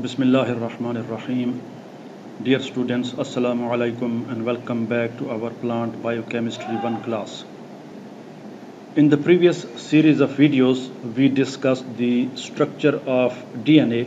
Bismillahirrahmanirrahim. Dear students, Assalamu alaikum and welcome back to our Plant Biochemistry 1 class. In the previous series of videos, we discussed the structure of DNA.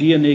DNA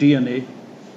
DNA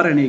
RNA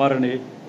RNA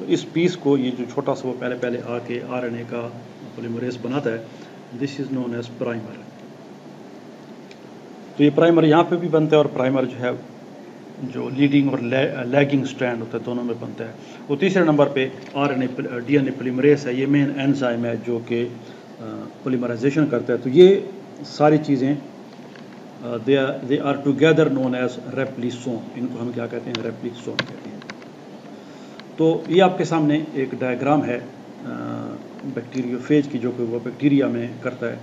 تو اس پیس کو یہ جو چھوٹا سا وہ پہلے آ کے RNA کا پولیمریز بناتا ہے، دس از نون ایز پرائمر. تو یہ پرائمر یہاں پہ بھی بنتا ہے، اور پرائمر جو ہے جو لیڈنگ اور لیگنگ سٹرینڈ ہوتا ہے دونوں میں بنتا ہے. وہ تیسرے نمبر پہ DNA پولیمریز ہے. یہ مین انزائم ہے جو کہ پولیمرائزیشن کرتا ہے. تو یہ ساری چیزیں they are together known as ریپلیسوم. ان کو ہم کیا کہتے ہیں؟ ریپلیسوم کہتے ہیں. تو یہ آپ کے سامنے ایک ڈائیگرام ہے بیکٹیریوفیج کی، جو کہ وہ بیکٹیریا میں کرتا ہے.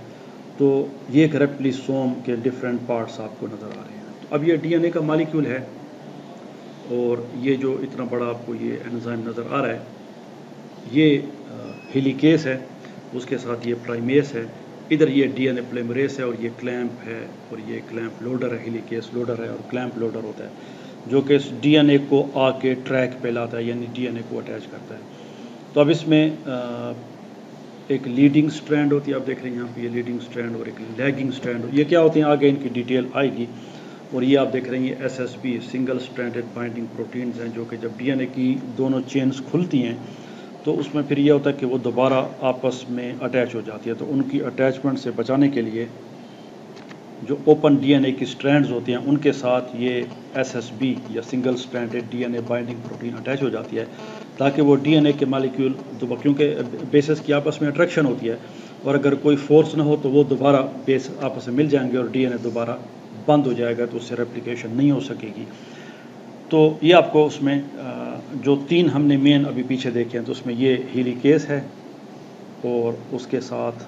تو یہ ایک ریپلیسوم کے ڈفرینٹ پارٹس آپ کو نظر آ رہے ہیں. تو اب یہ DNA کا مالیکیول ہے، اور یہ جو اتنا بڑا آپ کو یہ انزائم نظر آ رہا ہے، یہ ہیلیکیز ہے، اس کے ساتھ یہ پرائمیز ہے. ادھر یہ DNA پولیمریز ہے، اور یہ کلیمپ ہے، اور یہ کلیمپ لوڈر ہے. ہیلیکیز لوڈر ہے اور کلیمپ لوڈر ہوتا ہے، جو کہ اس DNA کو آ کے ٹریک پہ لاتا ہے، یعنی DNA کو اٹیچ کرتا ہے. تو اب اس میں ایک لیڈنگ سٹرینڈ ہوتی ہے، آپ دیکھ رہے ہیں یہاں پہ یہ لیڈنگ سٹرینڈ، اور ایک لیگنگ سٹرینڈ. یہ کیا ہوتے ہیں آگے ان کی ڈیٹیل آئے گی. اور یہ آپ دیکھ رہے ہیں یہ SSB سنگل سٹرینڈڈ بائنڈنگ پروٹینز ہیں، جو کہ جب DNA کی دونوں چینز کھلتی ہیں تو اس میں پھر یہ ہوتا ہے کہ وہ دوبارہ آپس میں اٹیچ ہو جاتی ہے. تو ان کی اٹیچمنٹ سے بچانے کے لیے جو اوپن DNA کی سٹرینڈز ہوتی ہیں ان کے ساتھ یہ SSB یا single stranded DNA binding protein attach ہو جاتی ہے، تاکہ وہ DNA کے مالیکیول کیونکہ بیسز کی آپس میں اٹریکشن ہوتی ہے، اور اگر کوئی فورس نہ ہو تو وہ دوبارہ بیس آپس میں مل جائیں گے، اور DNA دوبارہ بند ہو جائے گا، تو اس سے ریپلیکیشن نہیں ہو سکے گی. تو یہ آپ کو اس میں جو تین ہم نے مین ابھی پیچھے دیکھے ہیں، تو اس میں یہ ہیلیکیز ہے، اور اس کے ساتھ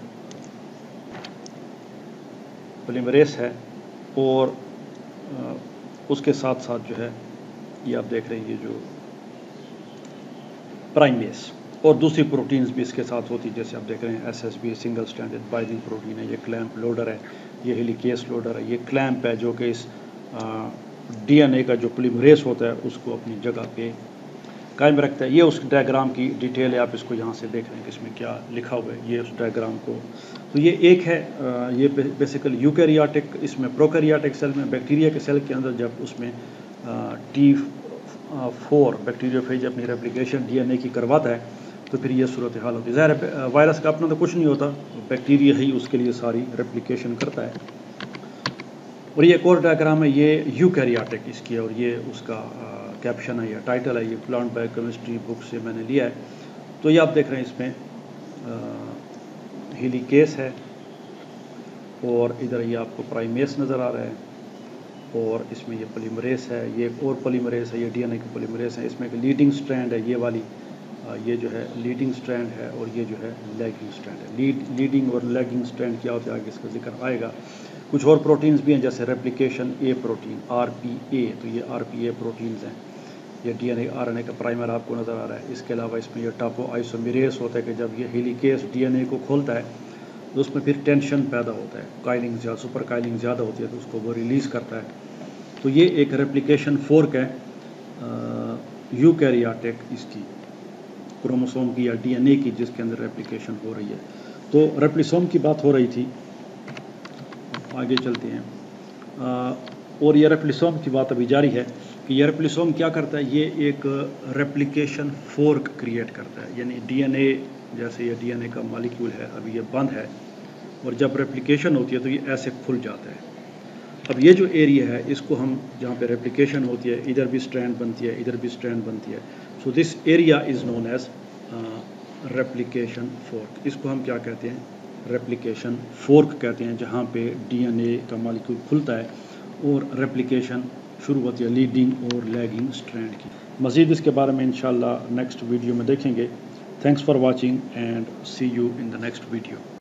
پولیمریز ہے، اور اس کے ساتھ ساتھ جو ہے یہ آپ دیکھ رہے ہیں یہ جو پرائمیز، اور دوسری پروٹینز بھی اس کے ساتھ ہوتی، جیسے آپ دیکھ رہے ہیں SSB سنگل سٹرینڈڈ بائنڈنگ پروٹین ہے، یہ کلیمپ لوڈر ہے، یہ ہیلیکیز لوڈر ہے، یہ کلیمپ ہے جو کہ اس DNA کا جو پولیمریز ہوتا ہے اس کو اپنی جگہ پہ قائم رکھتا ہے. یہ اس ڈائیگرام کی ڈیٹیل ہے، آپ اس کو یہاں سے دیکھ رہے ہیں کہ اس میں کیا لکھا ہوا ہے، یہ اس ڈائیگرام کو. تو یہ ایک ہے، یہ بیسیکل یوکیریاٹک، اس میں پروکیریاٹک سیل میں بیکٹیریا کے سیل کے اندر جب اس میں T4 بیکٹیریوفیج اپنی ریپلیکیشن DNA کی کرواتا ہے تو پھر یہ صورتحال ہوتی ہے. ظاہر ہے وائرس کا اپنا تو کچھ نہیں ہوتا، بیکٹیریا ہی اس کے لیے ساری ریپلیکیشن کرتا ہے. اور یہ ایک اور ڈائیگرام ہے، یہ یوکیریاٹک اس کی، اور یہ اس کا کیپشن ہے یا ٹائٹل ہے، یہ پلانٹ بایو کیمسٹری بک سے میں نے لیا ہے. تو یہ آپ دیکھ رہے ہیں اس میں ہیلیکیز ہے، اور ادھر یہ آپ کو پرائمیز نظر آ رہا ہے، اور اس میں یہ پولیمریز ہے، یہ ایک اور پولیمریز ہے، یہ DNA کی پولیمریز ہے. اس میں ایک لیڈنگ سٹرینڈ ہے، یہ والی یہ جو ہے لیڈنگ سٹرینڈ ہے، اور یہ جو ہے لیگنگ سٹرینڈ ہے. لیڈنگ اور لیگنگ سٹرینڈ کیا ہوتا ہے آگے اس کا ذکر آئے گا. کچھ اور پروٹینز بھی ہیں جیسے ریپلیکیشن A پروٹین RPA، تو یہ RPA پروٹینز ہیں. یہ DNA RNA کا پرائمر آپ کو نظر آ رہا ہے. اس کے علاوہ اس میں یہ ٹاپو آئسومیریز ہوتا ہے کہ جب یہ ہیلیکیز DNA کو کھولتا ہے تو اس میں پھر ٹینشن پیدا ہوتا ہے، کائلنگ زیادہ، سپر کائلنگ زیادہ ہوتی ہے، تو اس کو وہ ریلیز کرتا ہے. تو یہ ایک ریپلیکیشن فورک ہے یوکیریاٹک اس کی کروموسوم کی یا DNA کی، جس کے اندر ریپلیکیشن ہو رہی ہے. تو ریپلیسوم کی بات ہو رہی تھی، آگے چلتے ہیں. اور یہ ریپلیسوم کی بات ابھی جاری ہے کہ یہ ریپلیسوم کیا کرتا ہے، یہ ایک ریپلیکیشن فورک کریٹ کرتا ہے. یعنی DNA جیسے یہ DNA کا مالیکیول ہے، ابھی یہ بند ہے، اور جب ریپلیکیشن ہوتی ہے تو یہ ایسے کھل جاتا ہے. اب یہ جو ایریا ہے اس کو ہم جہاں پہ ریپلیکیشن ہوتی ہے، ادھر بھی سٹرینڈ بنتی ہے، ادھر بھی سٹرینڈ بنتی ہے. So this area is known as replication fork. اس کو ہم کیا کہتے ہیں؟ ریپلیکیشن فورک کہتے ہیں، جہاں پہ DNA کا مالیکیول کھلتا ہے اور ریپلیکیشن شروع ہوتی ہے لیڈنگ اور لیگنگ سٹرینڈ کی. مزید اس کے بارے میں انشاءاللہ نیکسٹ ویڈیو میں دیکھیں گے. Thanks for watching and see you in the next video.